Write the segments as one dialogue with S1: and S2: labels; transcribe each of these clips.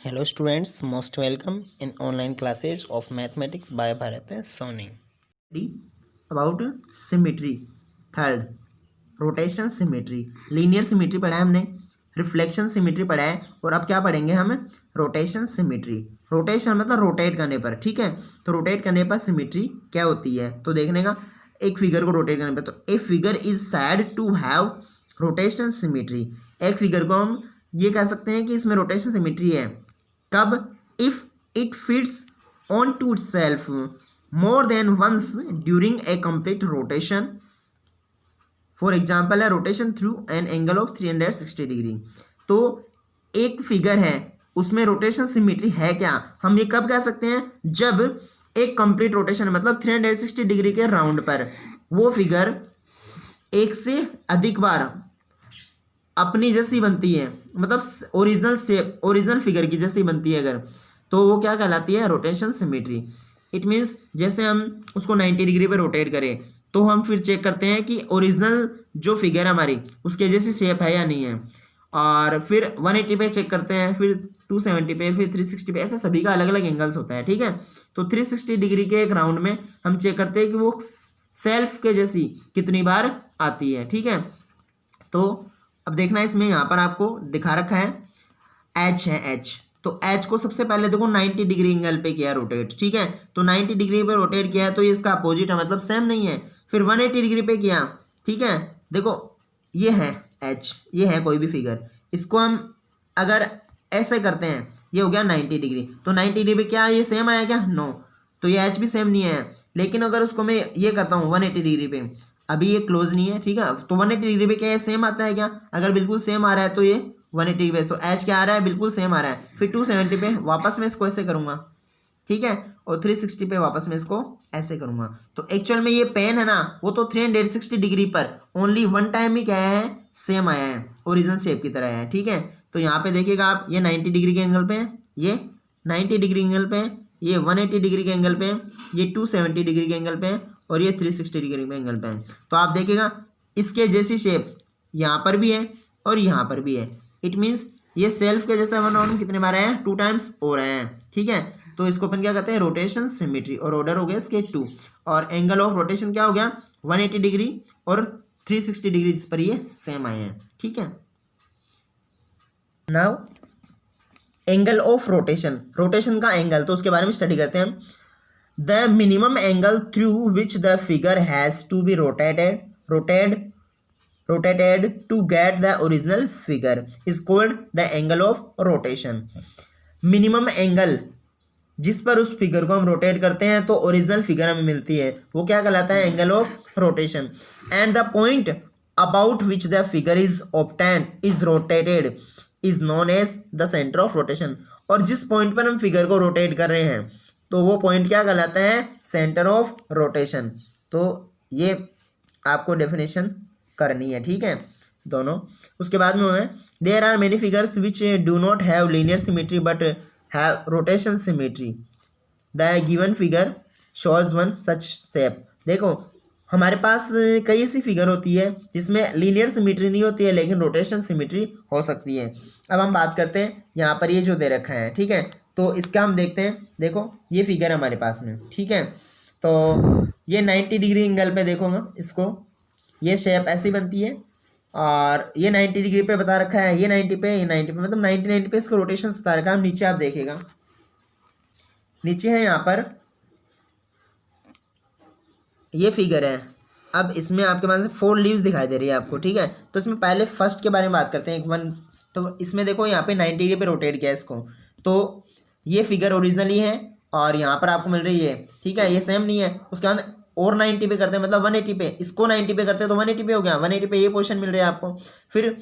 S1: Hello students, most welcome in online classes of mathematics by Bharat Soni.
S2: About symmetry. Third, rotation symmetry. Linear symmetry पढ़ा है हमने, reflection symmetry पढ़ा है, और अब क्या पढ़ेंगे हम? Rotation symmetry. रोटेशन मतलब रोटेट करने पर, ठीक है. तो रोटेट करने पर सिमेट्री क्या होती है तो देखने का. एक फिगर को रोटेट करने पर, तो a figure is said to have rotation symmetry. एक फिगर को हम ये कह सकते हैं कि इसमें रोटेशन सिमेट्री है. कब? If it fits on to itself more than once during a complete rotation. For example, a rotation through an angle of 360 degree. तो एक फिगर है उसमें रोटेशन सिमेट्री है क्या, हम ये कब कह सकते हैं? जब एक कंप्लीट रोटेशन मतलब 360 डिग्री के राउंड पर वो फिगर एक से अधिक बार अपनी जैसी बनती है, मतलब ओरिजिनल शेप ओरिजिनल फिगर की जैसी बनती है अगर, तो वो क्या कहलाती है? Rotation symmetry. इट मीन्स जैसे हम उसको 90 डिग्री पे रोटेट करें तो हम फिर चेक करते हैं कि ओरिजिनल जो फिगर है हमारी उसके जैसी शेप है या नहीं है, और फिर 180 पे चेक करते हैं, फिर 270 पे, फिर 360 पे. ऐसे सभी का अलग अलग एंगल्स होता है, ठीक है. तो 360 डिग्री के एक राउंड में हम चेक करते हैं कि वो सेल्फ के जैसी कितनी बार आती है, ठीक है. तो अब देखना इसमें यहाँ पर आपको दिखा रखा है एच है, एच. तो एच को सबसे पहले देखो 90 डिग्री एंगल पे किया रोटेट, ठीक है. तो 90 डिग्री पे रोटेट किया है तो ये इसका अपोजिट है, मतलब सेम नहीं है. फिर 180 डिग्री पे किया, ठीक है. देखो ये है एच, ये है कोई भी फिगर, इसको हम अगर ऐसे करते हैं ये हो गया 90 डिग्री. तो 90 डिग्री पे क्या ये सेम आया क्या? नो. तो ये एच भी सेम नहीं है. लेकिन अगर उसको मैं ये करता हूँ 180 डिग्री पे, अभी ये क्लोज नहीं है, ठीक है. तो 180 डिग्री पे क्या ये सेम आता है क्या? अगर बिल्कुल सेम आ रहा है तो ये 180 पे, तो एच क्या आ रहा है? बिल्कुल सेम आ रहा है. फिर 270 पे वापस मैं इसको ऐसे करूंगा, ठीक है. और 360 पे वापस मैं इसको ऐसे करूंगा. तो एक्चुअल में ये पेन है ना, वो तो 360 डिग्री पर ओनली वन टाइम ही क्या है? सेम आया है, ओरिजिनल शेप की तरह है, ठीक है. तो यहाँ पे देखिएगा आप, ये 90 डिग्री के एंगल पे है, ये 90 डिग्री एंगल पे है, ये 180 डिग्री के एंगल पे है, ये 270 डिग्री के एंगल पे है, और ये 360 डिग्री के एंगल पे है. तो आप देखिएगा इसके जैसी शेप यहाँ पर भी है और यहाँ पर भी है. इट मीन्स ये सेल्फ के जैसा वन राउंड कितने बार आया है? 2 टाइम्स हो रहे हैं, ठीक है. तो इसको अपन क्या कहते हैं? Rotation symmetry. और ऑर्डर हो गया इसके 2, और एंगल ऑफ रोटेशन क्या हो गया? 180 डिग्री और 360 डिग्री पर ये सेम आए हैं, ठीक है. Now angle of rotation, rotation का एंगल, तो उसके बारे में स्टडी करते हैं हम. The minimum angle through which the figure has to be rotated to get the original figure is called the angle of rotation. Minimum angle जिस पर उस फिगर को हम रोटेट करते हैं तो ओरिजिनल फिगर हमें मिलती है, वो क्या कहलाता है? Angle of rotation. And the point about which the figure is obtain is rotated is known as the centre of rotation. और जिस पॉइंट पर हम फिगर को रोटेट कर रहे हैं तो वो पॉइंट क्या कहलाता है? Centre of rotation. तो ये आपको डेफिनेशन करनी है, ठीक है, दोनों. उसके बाद में है there are many figures which do not have linear symmetry but have rotation symmetry. The given figure shows one such shape. देखो हमारे पास कई ऐसी फिगर होती है जिसमें लीनियर सिमेट्री नहीं होती है लेकिन रोटेशन सिमेट्री हो सकती है. अब हम बात करते हैं यहाँ पर ये जो दे रखा है, ठीक है. तो इसका हम देखते हैं. देखो ये फिगर हमारे पास में, ठीक है. तो ये 90 डिग्री एंगल पे देखो ना, इसको ये शेप ऐसी बनती है, और ये 90 डिग्री पे बता रखा है, ये 90 पे, ये 90 पे, मतलब 90 पे इसको रोटेशन बता रखा है. नीचे आप देखिएगा, नीचे है यहाँ पर ये फिगर है. अब इसमें आपके पास 4 लीव्स दिखाई दे रही है आपको, ठीक है. तो इसमें पहले फर्स्ट के बारे में बात करते हैं, एक 1. तो इसमें देखो यहाँ पे 90 डिग्री पे रोटेट किया इसको, तो ये फिगर ओरिजिनली है और यहाँ पर आपको मिल रही है, ठीक है. ये सेम नहीं है. उसके बाद और 90 पे करते हैं, मतलब 180 पे, इसको 90 पे करते हैं तो 180 पे हो गया, 180 पे ये पोजीशन मिल रही है आपको. फिर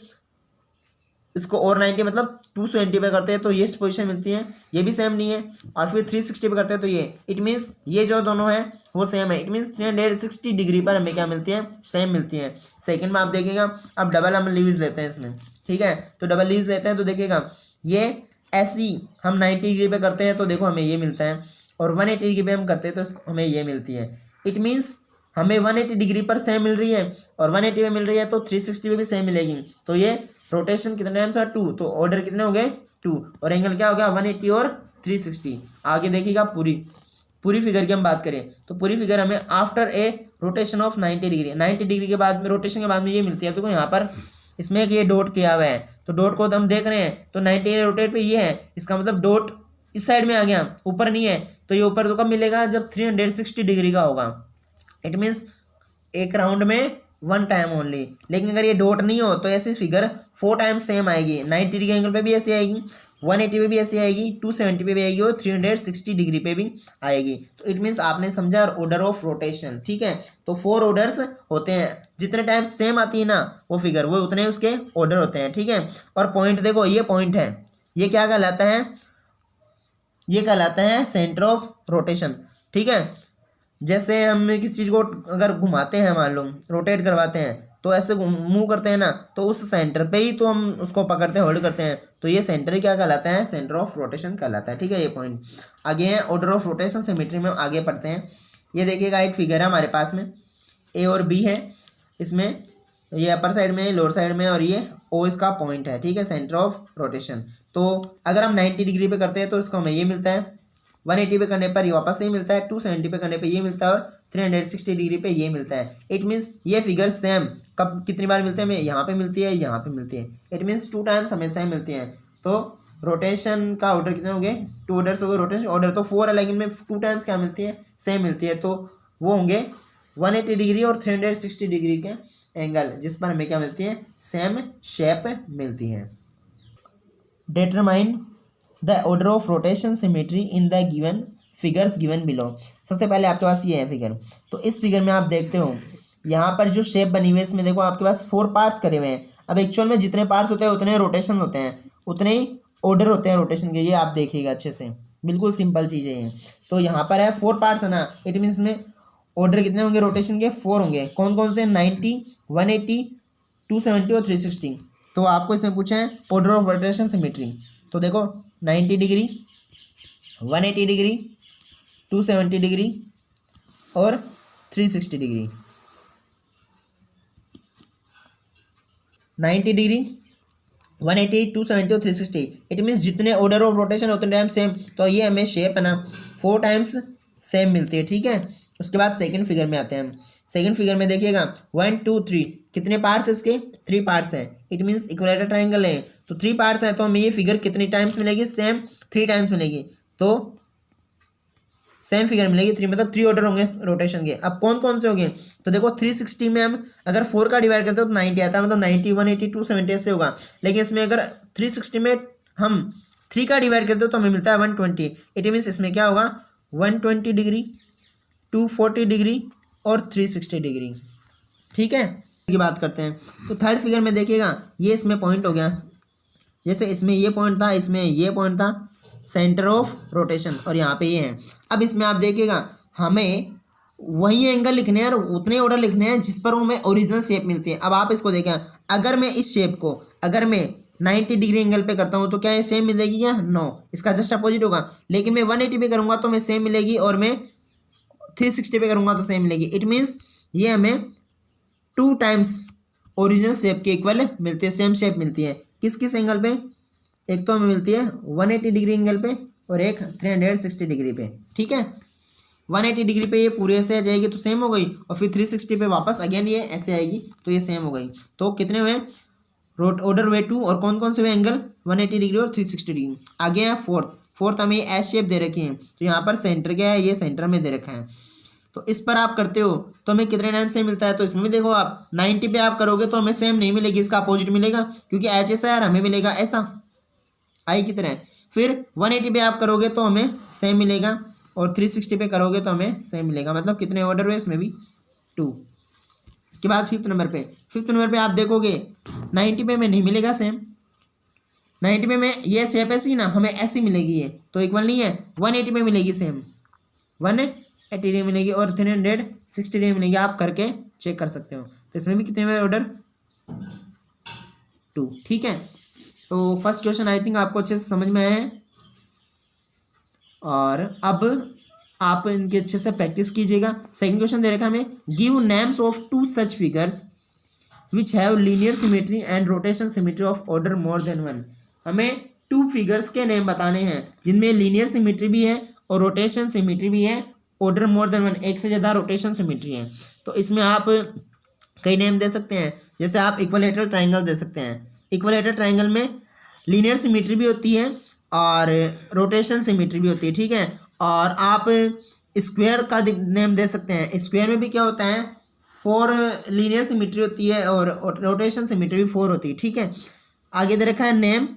S2: इसको और 90 मतलब 270 पे करते हैं तो ये पोजीशन मिलती है, ये भी सेम नहीं है. और फिर 360 पे करते हैं तो ये, इट मीन्स ये जो दोनों है वो सेम है. इट मीन्स 360 डिग्री पर हमें क्या मिलती है? सेम मिलती है. सेकंड में आप देखेगा, अब डबल हम लीव्स लेते हैं इसमें, ठीक है. तो डबल लीव्स लेते हैं तो देखिएगा ये ऐसी हम 90 डिग्री पे करते हैं तो देखो हमें ये मिलता है, और 180 डिग्री पे हम करते हैं तो हमें ये मिलती है. इट मीन्स हमें 180 डिग्री पर सेम मिल रही है और 180 पे मिल रही है तो 360 पे भी सेम मिलेगी. तो ये रोटेशन कितने टाइम्स है 2, तो ऑर्डर कितने हो गए 2, और एंगल क्या हो गया 180 और 360। आगे देखिएगा पूरी फिगर की हम बात करें तो पूरी फिगर हमें after a rotation of 90 degree, 90 degree के बाद में रोटेशन के बाद में ये मिलती है। देखो यहाँ पर इसमें एक ये डॉट किया हुआ है, तो डॉट को हम देख रहे हैं तो 90 रोटेट पे ये है, इसका मतलब डॉट इस साइड में आ गया, ऊपर नहीं है। तो ये ऊपर तो कब मिलेगा जब 360 डिग्री का होगा। इट मीन्स एक राउंड में 1 टाइम ओनली। लेकिन अगर ये डॉट नहीं हो तो ऐसी फिगर 4 टाइम्स सेम आएगी। 90 डिग्री एंगल पे भी ऐसी आएगी, 180 पे भी ऐसी आएगी, 270 पे भी आएगी और 360 डिग्री पे भी आएगी। तो इट मीन्स आपने समझा ऑर्डर ऑफ रोटेशन, ठीक है। तो 4 ऑर्डर्स होते हैं, जितने टाइम्स सेम आती है ना वो फिगर, वो उतने उसके ऑर्डर होते हैं, ठीक है। और पॉइंट देखो, ये पॉइंट है, ये क्या कहलाता है, ये कहलाता है सेंटर ऑफ रोटेशन, ठीक है। जैसे हम किसी चीज़ को अगर घुमाते हैं, मान लो रोटेट करवाते हैं, तो ऐसे मूव करते हैं ना, तो उस सेंटर पे ही तो हम उसको पकड़ते हैं, होल्ड करते हैं। तो ये सेंटर ही क्या कहलाता है, सेंटर ऑफ रोटेशन कहलाता है, ठीक है। ये पॉइंट आगे है ऑर्डर ऑफ रोटेशन सिमेट्री में आगे पढ़ते हैं। ये देखिएगा एक फिगर है हमारे पास में, ए और बी है, इसमें ये अपर साइड में, लोअर साइड में, और ये ओ इसका पॉइंट है, ठीक है, सेंटर ऑफ रोटेशन। तो अगर हम 90 डिग्री पे करते हैं तो इसको हमें ये मिलता है, 180 पे करने पर ये वापस से मिलता है, 270 पे करने पे ये मिलता है, और 360 डिग्री पे ये मिलता है। इट मीन्स ये फिगर सेम कब कितनी बार मिलते हैं, हमें यहाँ पे मिलती है, यहाँ पे मिलती है। इट मीन्स 2 टाइम्स हमें सेम मिलती हैं। तो रोटेशन का ऑर्डर कितने हो गए, 2 ऑर्डर्स हो गए। रोटेशन ऑर्डर तो 4 है, लेकिन में 2 टाइम्स क्या मिलती है, सेम मिलती है। तो वो होंगे 180 डिग्री और 360 डिग्री के एंगल, जिस पर हमें क्या मिलती है, सेम शेप मिलती है। Determine the order of rotation symmetry in the given figures given below. सबसे पहले आपके पास ये है फिगर, तो इस फिगर में आप देखते हो यहाँ पर जो शेप बनी हुई है, इसमें देखो आपके पास 4 पार्ट्स करे हुए हैं। अब एक्चुअल में जितने पार्ट्स होते हैं उतने रोटेशन होते हैं, उतने ही ऑर्डर होते हैं रोटेशन के। ये आप देखिएगा अच्छे से, बिल्कुल सिंपल चीज़ें हैं। तो यहाँ पर है 4 पार्ट्स है ना, इट मीन्स में ऑर्डर कितने होंगे रोटेशन के, 4 होंगे। कौन कौन से, 90, 180, 270 और 360। तो आपको इसमें पूछा है ऑर्डर ऑफ रोटेशन सिमेट्री। तो देखो 90 डिग्री, 180 डिग्री, 270 डिग्री और 360 डिग्री। 90 डिग्री, 180, 270 और 360। इट मीन्स जितने ऑर्डर ऑफ रोटेशन उतने टाइम सेम। तो ये हमें शेप है ना 4 टाइम्स सेम मिलती है, ठीक है। उसके बाद सेकंड फिगर में आते हैं हम। सेकंड फिगर में देखिएगा 1, 2, 3 कितने पार्ट्स इसके, 3 पार्ट्स हैं। इट मीन्स इक्विलेटरल ट्रायंगल है, तो 3 पार्ट्स हैं, तो हमें ये फिगर कितनी टाइम्स मिलेगी, सेम 3 टाइम्स मिलेगी। तो सेम फिगर मिलेगी 3, मतलब 3 ऑर्डर होंगे रोटेशन के। अब कौन कौन से होंगे, तो देखो 360 में हम अगर 4 का डिवाइड करते हो तो 90 आता है, मतलब 90, 180, 270 ऐसे होगा। लेकिन इसमें अगर 360 में हम 3 का डिवाइड करते हो तो हमें मिलता है 120। इट मीन्स इसमें क्या होगा, 120 डिग्री, 240 डिग्री और 360 डिग्री, ठीक है। की बात करते हैं तो थर्ड फिगर में देखिएगा, ये इसमें पॉइंट हो गया, जैसे इसमें ये पॉइंट था, इसमें ये पॉइंट था, सेंटर ऑफ रोटेशन, और यहाँ पे ये है। अब इसमें आप देखिएगा हमें वही एंगल लिखने हैं और उतने ऑर्डर लिखने हैं जिस पर हमें ओरिजिनल शेप मिलती है। अब आप इसको देखें, अगर मैं इस शेप को अगर मैं 90 डिग्री एंगल पे करता हूँ तो क्या ये सेम मिलेगी क्या, नो, इसका जस्ट अपोजिट होगा। लेकिन मैं 180 पे करूँगा तो मैं सेम मिलेगी, और मैं 360 पे करूँगा तो सेम मिलेगी। इट मीन्स ये हमें 2 टाइम्स ओरिजिनल शेप के इक्वल मिलती है, सेम शेप मिलती है। किस किस एंगल पे, एक तो हमें मिलती है 180 डिग्री एंगल पे और एक 360 डिग्री पे, ठीक है। 180 डिग्री पे ये पूरे ऐसे आ जाएगी तो सेम हो गई, और फिर 360 पे वापस अगेन ये ऐसे आएगी तो ये सेम हो गई। तो कितने हुए ऑर्डर हुए 2, और कौन कौन से हुए एंगल, 180 डिग्री और 360 डिग्री। आगे है फोर्थ हमें एस शेप दे रखी है, तो यहाँ पर सेंटर क्या है, ये सेंटर में दे रखा है। तो इस पर आप करते हो तो हमें कितने टाइम सेम मिलता है, तो इसमें भी देखो आप 90 पे आप करोगे तो हमें सेम नहीं मिलेगी, इसका अपोजिट मिलेगा, क्योंकि एच ऐसा है, हमें मिलेगा ऐसा आई की तरह। फिर 180 पे आप करोगे तो हमें सेम मिलेगा, और 360 पे करोगे तो हमें सेम मिलेगा। मतलब कितने ऑर्डर हुए इसमें भी, 2। इसके बाद फिफ्थ नंबर पे आप देखोगे 90 पे में नहीं मिलेगा सेम, 90 पे में ये शेप ऐसी ना हमें ऐसी मिलेगी, ये तो इक्वल नहीं है। 180 पे मिलेगी सेम, 180 डिग्री मिलेगी, और 360 डिग्री मिलेगी। आप करके चेक कर सकते हो। तो इसमें भी कितने हुए ऑर्डर, 2, ठीक है। तो फर्स्ट क्वेश्चन आई थिंक आपको अच्छे से समझ में आया है, और अब आप इनके अच्छे से प्रैक्टिस कीजिएगा। सेकंड क्वेश्चन दे रखा है हमें, give names of 2 such figures which have linear symmetry and rotation symmetry of order more than one. हमें 2 फिगर्स के नेम बताने हैं जिनमें लीनियर सिमेट्री भी है और रोटेशन सिमेट्री भी है, ऑर्डर मोर देन वन, एक से ज़्यादा रोटेशन सिमेट्री है। तो इसमें आप कई नेम दे सकते हैं, जैसे आप इक्विलेटरल ट्राइंगल दे सकते हैं। इक्विलेटरल ट्राइंगल में लीनियर सिमेट्री भी होती है और रोटेशन सिमेट्री भी होती है, ठीक है। और आप स्क्वायर का नेम दे सकते हैं। स्क्वायर में भी क्या होता है, 4 लीनियर सिमेट्री होती है और रोटेशन सिमेट्री भी 4 होती है, ठीक है। आगे दे रखा है नेम,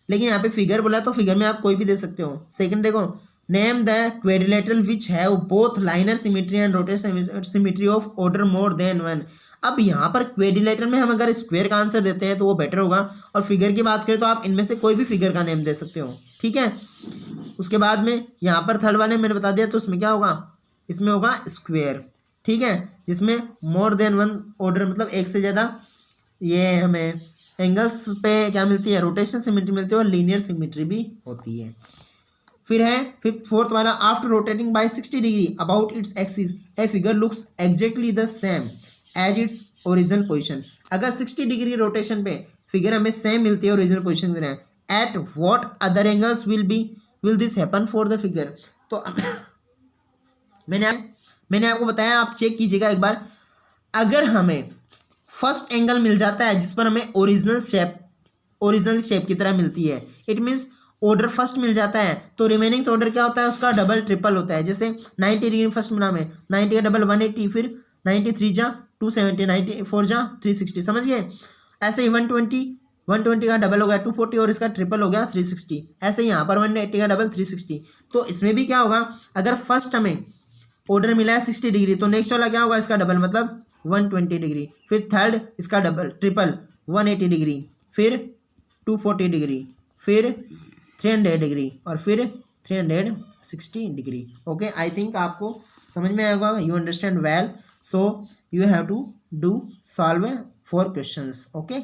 S2: लेकिन यहाँ पे फिगर बोला तो फिगर में आप कोई भी दे सकते हो। सेकंड देखो, name the quadrilateral which have both linear symmetry and rotation symmetry of order more than one. अब यहाँ पर क्वेड्रिलेटरल में हम अगर स्क्वायर का आंसर देते हैं तो वो बेटर होगा, और फिगर की बात करें तो आप इनमें से कोई भी फिगर का नेम दे सकते हो, ठीक है। उसके बाद में यहाँ पर थर्ड वाले मैंने बता दिया, तो इसमें क्या होगा, इसमें होगा स्क्वायर, ठीक है, जिसमें मोर देन वन ऑर्डर मतलब एक से ज़्यादा ये हमें एंगल्स पे क्या मिलती है, रोटेशन सिमेट्री मिलती है और लीनियर सिमेट्री भी होती है। फिर है फोर्थ वाला, after rotating by 60 degree about its axis a figure looks exactly the same as its original position. अगर 60 डिग्री रोटेशन पे फिगर हमें सेम मिलती है ओरिजिनल पोजीशन में, at what other angles will this happen for the figure. तो मैंने आपको बताया, आप चेक कीजिएगा एक बार। अगर हमें फर्स्ट एंगल मिल जाता है जिस पर हमें ओरिजिनल शेप की तरह मिलती है, इट मीन्स ऑर्डर फर्स्ट मिल जाता है, तो रिमेनिंग ऑर्डर क्या होता है, उसका डबल ट्रिपल होता है। जैसे 90 डिग्री फर्स्ट मिला हमें, 90 का डबल 180, फिर 93 जा 270, 94 जा 360, समझ गए। ऐसे ही 120 का डबल हो गया 240 और इसका ट्रिपल हो गया 360। ऐसे ही यहाँ पर 180 का डबल 360। तो इसमें भी क्या होगा, अगर फर्स्ट हमें ऑर्डर मिला है 60 डिग्री तो नेक्स्ट वाला क्या होगा, इसका डबल मतलब 120 डिग्री, फिर थर्ड इसका डबल ट्रिपल 180 डिग्री, फिर 240 डिग्री, फिर 300 डिग्री और फिर 360 डिग्री। ओके, आई थिंक आपको समझ में आएगा, you understand well, so you have to do solve 4 questions. Okay.